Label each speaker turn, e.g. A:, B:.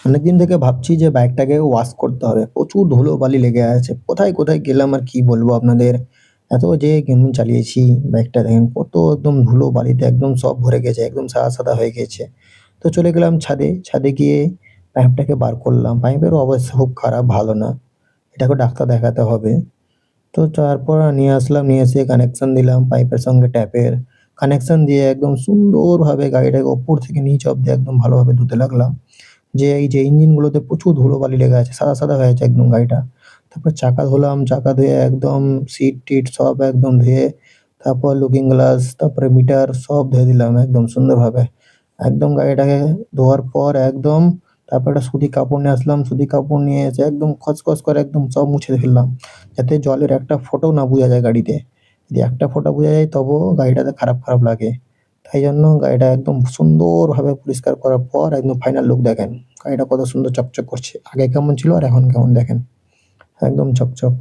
A: অনেকদিন থেকে ভাবছি যে বাইকটাকে ওয়াশ করতে হবে। প্রচুর ধুলোবালি লেগে আছে। কোথায়, কোথায় গেলাম আর কি বলবো আপনাদের। এত যে কেমন চালিয়েছি বাইকটা দেখেন কত একদম ধুলোবালিতে একদম সব ভরে গেছে। একদম সাদা, সাদা হয়ে গেছে। তো চলে গেলাম ছাদে। ছাদে গিয়ে পাইপটাকে বার করলাম। পাইপের অবস্থা খুব খারাপ, ভালো না। এটাকে ডাক্তার দেখাতে হবে। তো তারপর নিয়ে আসলাম, নিয়ে এসে কানেকশন দিলাম পাইপের সঙ্গে ট্যাপের। কানেকশন দিয়ে একদম সুন্দরভাবে গাড়িটাকে উপর থেকে নিচ অব্দি একদম ভালোভাবে ধুতে লাগলাম। যে এই যে ইঞ্জিনগুলোতে প্রচুর ধুলোবালি লেগে আছে। সাদা, সাদা হয়ে আছে একদম গাড়িটা। তারপর চাকা ধুলাম, চাকা ধুয়ে একদম সিট-টিট সব একদম ধুয়ে, তারপর লুকিং গ্লাস, তারপরে মিটার সব ধুয়ে দিলাম একদম সুন্দরভাবে। একদম গাড়িটাকে ধোয়ার পর একদম তারপর একটা সুতি কাপড় নিয়ে আসলাম। সুতি কাপড় নিয়ে এসে একদম খসখস করে একদম সব মুছে ফেললাম। যাতে জলের একটা ফোঁটাও না বোঝা যায় গাড়িতে। যদি একটা ফোঁটা বোঝা যায় তবুও গাড়িটাতে খারাপ, খারাপ লাগে। তাই জন্য গাড়িটা একদম সুন্দরভাবে পরিষ্কার করার পর একদম ফাইনাল লুক দেখেন। গাড়িটা কত সুন্দর চকচক করছে। আগে কেমন ছিল আর এখন কেমন দেখেন। একদম চকচক।